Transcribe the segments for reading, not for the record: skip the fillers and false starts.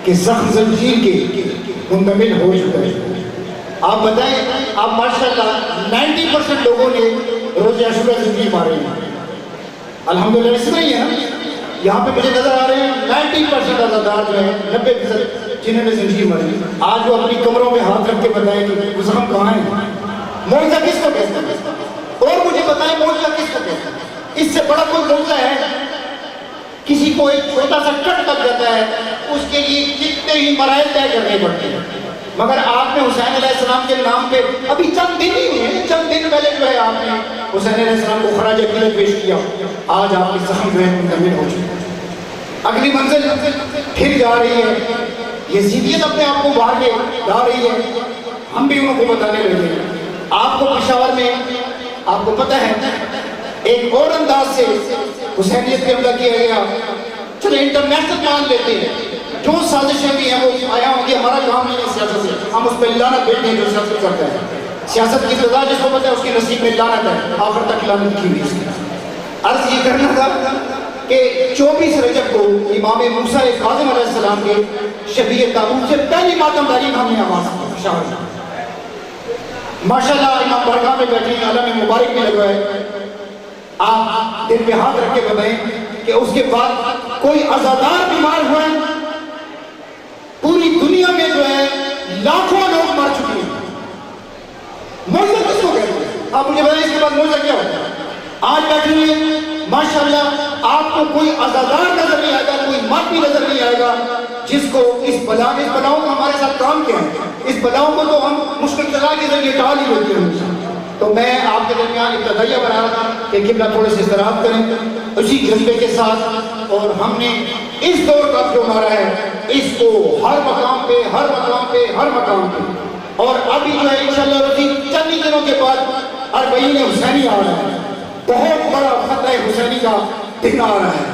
کہ زخم زنجیر کے منتمل ہو چکا ہے۔ آپ بتائیں، آپ ماشاءاللہ 90% لوگوں نے روز عاشورہ زندگی مارے ہیں، الحمدللہ اس طرح ہی ہے نا؟ یہاں پہ مجھے نظر آ رہے ہیں 90% عزادار جو ہیں، 90% جنہوں نے زندگی ماری، آج وہ اپنی کمروں میں ہاتھ رکھ کے بتائیں کہ وہ زخم کہاں ہیں؟ معجزہ کس کو کہتے ہیں؟ اور مجھے بتائیں معجزہ کس کو کہتے ہیں؟ اس سے بڑا کوئی معجزہ ہے؟ کسی کو ایک چھوٹا سا کٹ لگ جاتا ہے، اس کے لیے کتنے ہی مراحل طے کرنے پڑتے ہیں، مگر آپ نے حسین علیہ السلام کے نام پہ ابھی چند دن ہی ہوئے ہیں، چند دن پہلے جو ہے آپ نے حسین علیہ السلام کو خراج عقیدت پیش کیا، آج آپ کی زخم جو ہے منتمل ہو چکی ہے۔ اگلی منزل پھر جا رہی ہے، یزیدیت اپنے آپ کو باہر کے جا رہی ہے، ہم بھی انہوں کو بتانے لگے ہیں۔ آپ کو پشاور میں آپ کو پتہ ہے ایک اور انداز سے حسینیت پہ حملہ کیا گیا، چلے انٹرنیشنل مان لیتے ہیں، جو سازشیں بھی ہیں وہ آیا ہوں گی، ہمارا کام نہیں ہے سیاست سے، ہم اس پہ لعنت بھیجتے ہیں جو سیاست کرتا ہے۔ سیاست کی سزا جس کو پتہ ہے اس کے نصیب میں لعنت ہے، آخر تک لعنت کی ہوئی ہے۔ عرض یہ کرنا تھا کہ 24 رجب کو امام موسیٰ کاظم علیہ السلام کے شبیہ تابوت سے پہلی ماتم داری ہم نے آواز کی پشاور میں۔ ماشاءاللہ امام برگاہ میں بیٹھے ہیں، علم مبارک میں لگوائے، آپ دل پہ ہاتھ رکھ کے بتائیں کہ اس کے بعد کوئی عزادار بیمار ہوئے، پوری دنیا میں جو ہے لاکھوں لوگ مر چکے ہیں۔ معجزہ کس کو کہتے ہیں؟ آپ مجھے بتائیں اس کے بعد معجزہ کیا ہوتا ہے؟ آج بیٹھے ہیں ماشاءاللہ، آپ کو کوئی عزادار نظر نہیں آئے گا، کوئی ماتی نظر نہیں آئے گا جس کو اس بلاؤں کا ہمارے ساتھ کام کیا ہے، اس بلاؤں کو تو ہم مشکل چلا کے ذریعے ٹال ہی ہوتی ہیں۔ تو میں آپ کے درمیان ابتدائیہ بنا رہا تھا کہ قبلہ تھوڑے سے استراحت کریں اسی جذبے کے ساتھ، اور ہم نے اس دور کا جو مارا ہے اس کو ہر مقام پہ ہر مقام پہ ہر مقام پہ، اور ابھی جو ہے انشاءاللہ رضی چند ہی دنوں کے بعد 40 حسینی آ رہا ہے، بہت بڑا فتح حسینی کا دن آ رہا ہے۔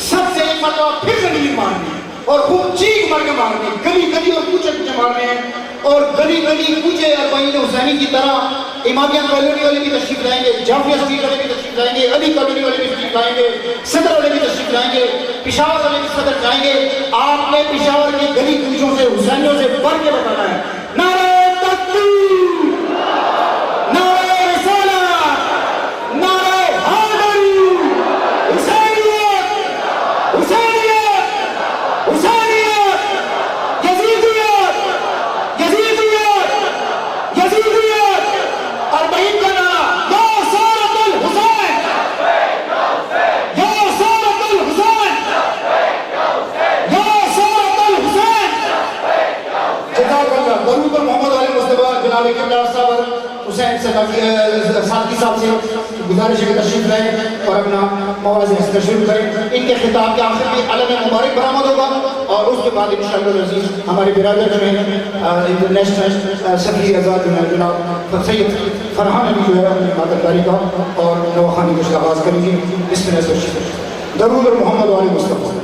سب سے ایک مرتبہ پھر زندگی مارنی اور خوب چیخ مر کے مارنے، گلی گلی اور کوچے کوچے مارنے ہیں، اور گلی گلی کوچے 40 حسینی کی طرح امامیہ کالونی والے بھی تشریف لائیں گے، جعفریہ اسٹریٹ والے بھی تشریف لائیں گے، علی کالونی والے بھی تشریف لائیں گے، صدر والے بھی تشریف لائیں گے، پشاور والے بھی صدر جائیں گے۔ آپ نے پشاور کی گلی کوچوں سے حسینیوں سے بڑھ کے بتانا ہے، نعرہ تکبیر، نعرہ رسالت، نعرہ حیدری، حسینیت، حسینیت، حسینیت، یزیدیت، یزیدیت، یزیدیت، 40 کا نعرہ، یا سارت الحسین، یا سارت الحسین، یا سارت الحسین۔ جزاک اللہ۔ درود پر محمد علی مصطفیٰ جناب قبلہ صاحب حسین ساتھی صاحب سے گزارش ہے کہ تشریف لائیں اور اپنا مواضع شروع کریں۔ ان کے خطاب کے آخر میں علم مبارک برآمد ہوگا، اور اس کے بعد انشاءاللہ العزیز ہمارے برادر جو ہیں انٹرنیشنل سفیر آزاد جناب سید فرحان علی جو ہے اپنی مادرداری کا اور نواخانی کو آغاز کریں گے۔ بسم اللہ الرحمن الرحیم۔ درود پر محمد علی مصطفیٰ۔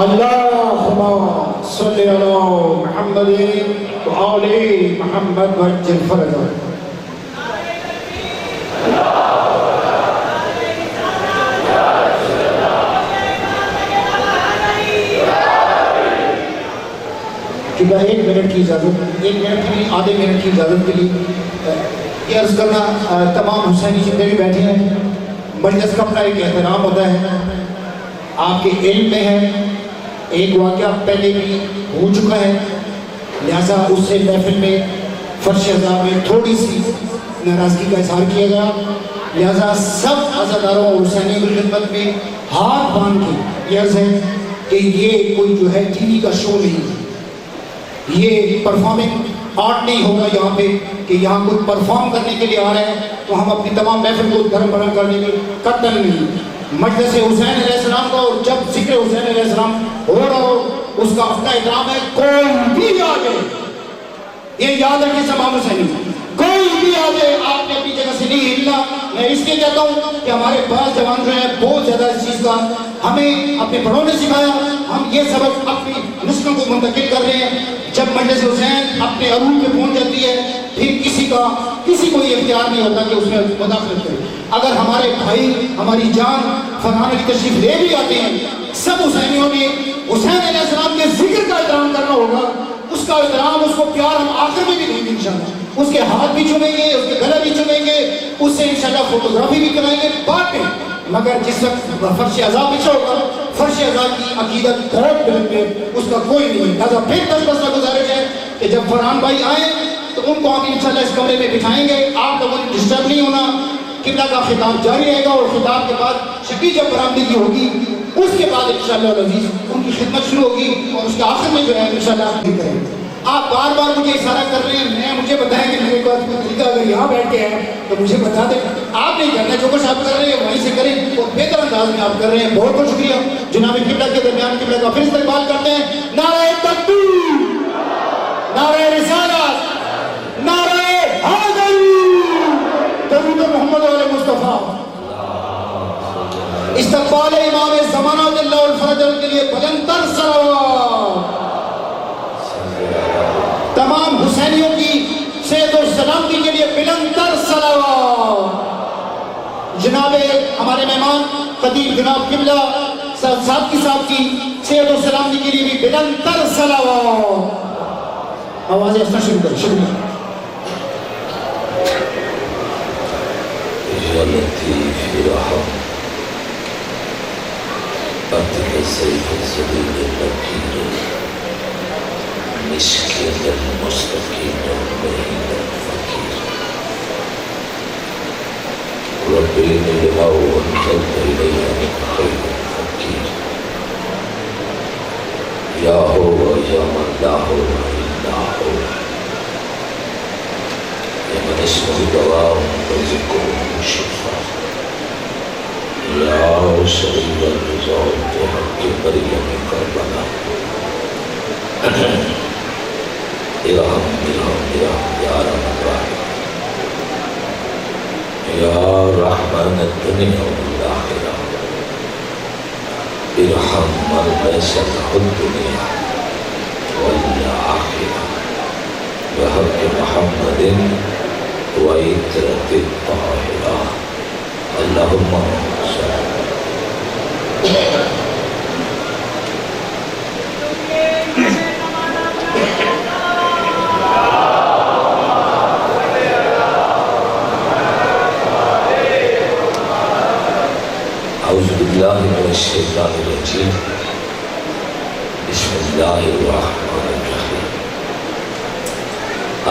اللہم صلی علی محمد وآل محمد وعجل فرجہ۔ چونکہ 1 منٹ کی اجازت، 1 منٹ کی آدھے منٹ کی اجازت کے لیے یہ عرض کرنا، تمام حسینی جتنے بھی بیٹھے ہیں، مجلس کا اپنا ایک احترام ہوتا ہے، آپ کے علم میں ہے، ایک واقعہ پہلے بھی ہو چکا ہے، لہٰذا اس سے محفل میں فرش عزا میں تھوڑی سی ناراضگی کا اظہار کیا گیا، لہٰذا سب عزاداروں اور حسینیوں کی خدمت میں ہاتھ باندھ کے یہ عرض ہے کہ یہ کوئی جو ہے ٹی وی کا شو نہیں، یہ پرفارمنگ آرٹ نہیں ہوگا یہاں پہ کہ یہاں کوئی پرفارم کرنے کے لیے آ رہے ہیں تو ہم اپنی تمام محفل کو دھرم بھرم کرنے میں قطعاً نہیں۔ مجلس حسین علیہ السلام کا اور جب ذکر حسین علیہ السلام ہو رہا ہو اس کا اپنا احترام ہے، کوئی بھی آ جائے، یہ یاد رکھیں تمام حسینی، کوئی بھی آ جائے آپ نے اپنی جگہ سے نہیں ہلنا۔ میں اس لیے کہتا ہوں کہ ہمارے پاس جوان جو ہیں بہت زیادہ اس چیز کا ہمیں اپنے بڑوں نے سکھایا، ہم یہ سبق اپنی نسلوں کو منتقل کر رہے ہیں۔ جب مجلس حسین اپنے عروج پہ پہنچ جاتی ہے پھر کسی کو یہ اختیار نہیں ہوتا کہ اس میں مداخلت کرے۔ اگر ہمارے بھائی ہماری جان فرحان کی تشریف لے بھی آتے ہیں، سب حسینیوں نے حسین علیہ السلام کے ذکر کا احترام کرنا ہوگا، اس کا احترام، اس کو پیار ہم آخر میں بھی دیں گے انشاءاللہ، اس کے ہاتھ بھی چومیں گے، اس کے گلا بھی چومیں گے، اس سے انشاءاللہ فوٹوگرافی بھی کرائیں گے بعد میں۔ مگر جس وقت فرش عزا بچھا ہوگا، فرش عزا کی عقیدت بہت بلند ہے، اس کا کوئی نہیں ہے۔ لہٰذا پھر دس گزارش ہے کہ جب فرحان بھائی آئیں تو ان کو ہم انشاءاللہ اس کمرے میں بٹھائیں گے، آپ لوگوں نے ڈسٹرب نہیں ہونا، قبلہ کا خطاب جاری رہے گا اور خطاب کے بعد شفیع جب برآمدگی ہوگی اس کے بعد انشاءاللہ العزیز ان کی خدمت شروع ہوگی اور اس کے آخر میں جو ہے انشاءاللہ آپ بار بار مجھے اشارہ کر رہے ہیں، مجھے بتائیں کہ میرے پاس کوئی طریقہ اگر یہاں بیٹھ کے ہے تو مجھے بتا دیں، آپ نہیں کرنا، جو کچھ آپ کر رہے ہیں وہیں سے کریں اور بہتر انداز میں آپ کر رہے ہیں۔ بہت بہت شکریہ۔ جناب قبلہ کے درمیان قبلہ کا پھر استقبال کرتے ہیں۔ نعرہ تکبیر، نعرہ رسالت، نعرہ حیدر، درود محمد علیہ مصطفیٰ۔ استقبال امام زمانہ اللہ الفرج کے لیے بلند تر صلوات، تمام حسینیوں کی صحت و سلامتی کے لیے بلند تر صلوات۔ جناب ہمارے مہمان خطیب جناب قبلہ صاحب کی صحت و سلامتی کے لیے بھی بلند تر صلوات۔ آوازیں اسنا شروع کریں، شکریہ۔ یا لطیف رحم قطع سیف الزلیل النکیر مسکین المستقیم المہین الفقیر رب لما وانزلت الیہ من خیر فقیر یا ہو یا من لا ہو الا ہو یا من اسمہ دواء وذکر شفا یا شریف الرضا بحق مریم کربلا ارحم ارحم ارحم یا رحم الرحیم یا رحمن الدنیا والآخرہ ارحم من لیس له الدنیا والآخرہ بحق محمد وعطرة الطاہرہ اللہم اعوذ باللہ من الشیطان الرجیم بسم اللہ الرحمن الرحیم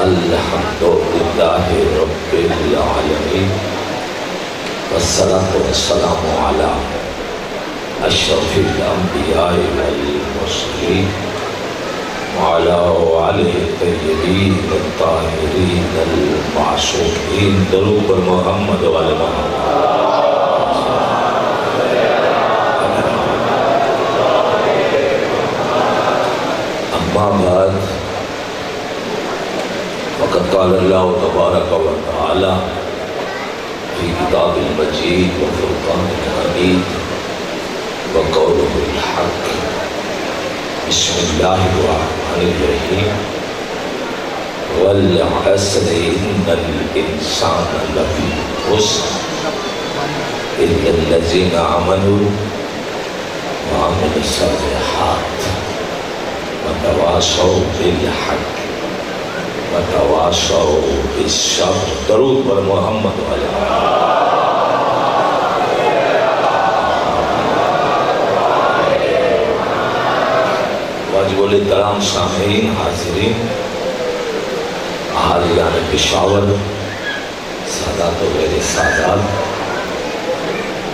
الحمد للہ رب العالمین والصلاة والسلام علی اشرف الانبیاء والمرسلین وعلی آلہ الطیبین الطاہرین المعصومین درود بر محمد وعلی محمد۔ اما بعد فقد قال اللہ تبارک و تعالی فی کتاب المجید و فرقان الحمید وقولہ الحق بسم اللہ الرحمن الرحیم والعصر ان الانسان لفی خسر الا الذین آمنوا وعملوا الصالحات وتواصوا بالحق وتواصوا بالصبر درود بر محمد علیہ واجب الاحترام سامعین، حاضرین، حاضران پشاور، سادات و غیر سادات،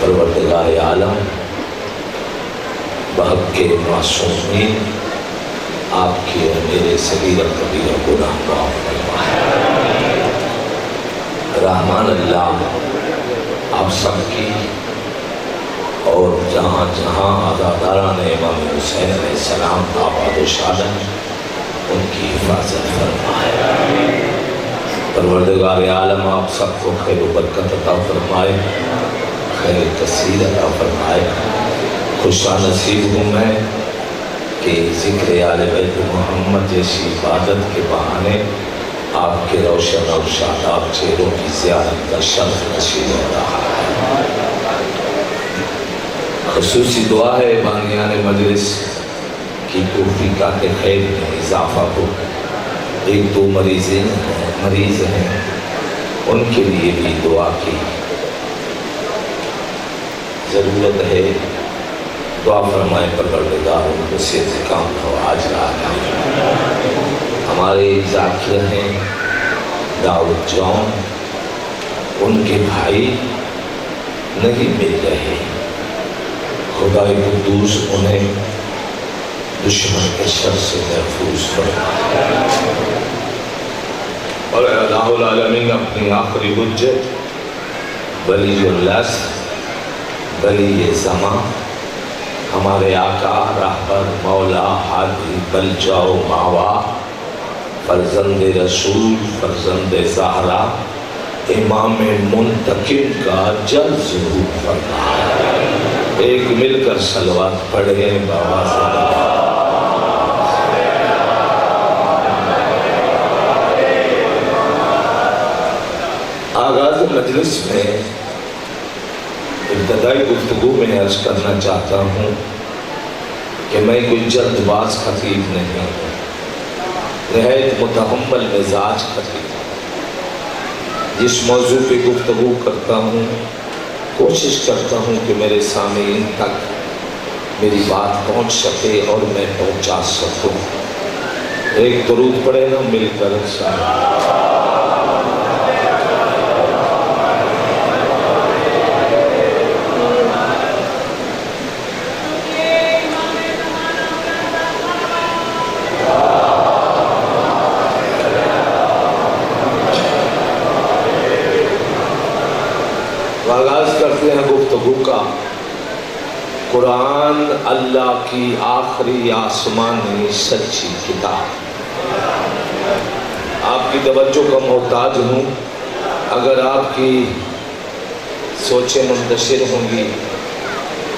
پروردگار عالم بحق کے معصومین، آپ کے اور میرے صغیر و کبیر گناہ معاف فرمائے۔ رحمان اللہ آپ سب کی اور جہاں جہاں عزاداران امام حسین علیہ السلام آباد و شاد ہیں ان کی حفاظت فرمائے۔ پروردگار عالم آپ سب کو خیر و برکت عطا فرمائے، خیر کثیر عطا فرمائے۔ خوشا نصیب ہوں میں کہ ذکر آل بیت محمد جیسی عبادت کے بہانے آپ کے روشن اور شاداب چہروں کی زیارت کا شرف نصیب ہو رہا ہے۔ خصوصی دعا ہے بانیان مجلس کی توفیقات خیر میں اضافہ ہو۔ ایک دو مریض ہیں ان کے لیے بھی دعا کی ضرورت ہے۔ دعا فرمائے پروردگار ان کو صحت کام ہو آج رات۔ ہمارے ذاکر ہیں داؤد جون، ان کے بھائی نہیں مل رہے، خدا قدوس انہیں دشمن کے شر سے محفوظ فرمائے۔ اور الہ العالمین اپنی آخری حجت ولی اللہ ولی زمان ہمارے آقا رہبر مولا حاجی بلجاؤ ماوا فرزند رسول فرزند زہرا امام منتقم کا جلد ظہور فرمائے۔ ایک مل کر صلوات پڑھیں بابا سے۔ آغاز مجلس میں ابتدائی گفتگو میں عرض کرنا چاہتا ہوں کہ میں کوئی جلد باز خطیب نہیں ہوں، نہایت متحمل مزاج خطیب۔ جس موضوع پہ گفتگو کرتا ہوں کوشش کرتا ہوں کہ میرے سامعین تک میری بات پہنچ سکے اور میں پہنچا سکوں۔ ایک درود پڑھے نا مل کر آغاز کرتے ہیں گفتگو کا۔ قرآن اللہ کی آخری آسمانی سچی کتاب۔ آپ کی توجہ کا محتاج ہوں، اگر آپ کی سوچیں منتشر ہوں گی،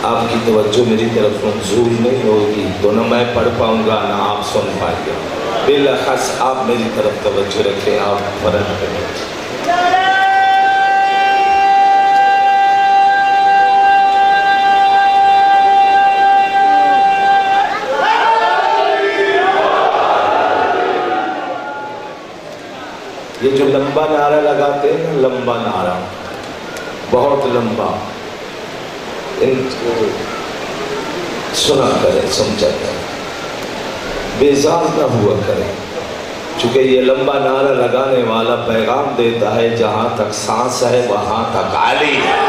آپ کی توجہ میری طرف منظور نہیں ہوگی تو نہ میں پڑھ پاؤں گا نہ آپ سن پائیں گے۔ بالاخص آپ میری طرف توجہ رکھیں، آپ فرض کریں۔ یہ جو لمبا نعرہ لگاتے ہیں نا، لمبا نعرہ، بہت لمبا، ان کو سنا کریں، سمجھا کریں، بیزار نہ ہوا کریں، چونکہ یہ لمبا نعرہ لگانے والا پیغام دیتا ہے جہاں تک سانس ہے وہاں تک علی ہے۔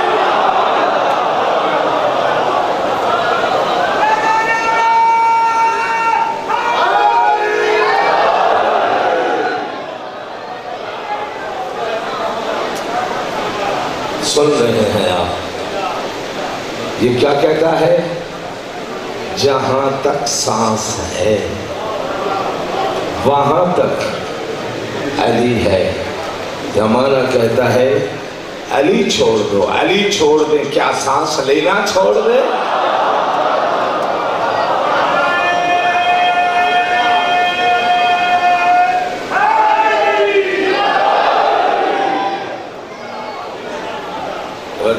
سن رہے ہیں آپ، یہ کیا کہتا ہے؟ جہاں تک سانس ہے وہاں تک علی ہے۔ زمانہ کہتا ہے علی چھوڑ دو، علی چھوڑ دیں، کیا سانس لینا چھوڑ دیں؟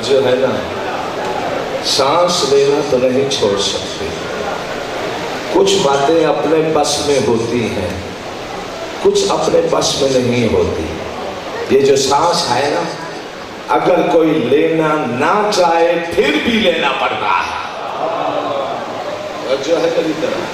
جو ہے نا، سانس لینا تو نہیں چھوڑ سکتے۔ کچھ باتیں اپنے بس میں ہوتی ہیں، کچھ اپنے بس میں نہیں ہوتی۔ یہ جو سانس ہے نا، اگر کوئی لینا نہ چاہے پھر بھی لینا پڑتا ہے۔ جو ہے میری طرح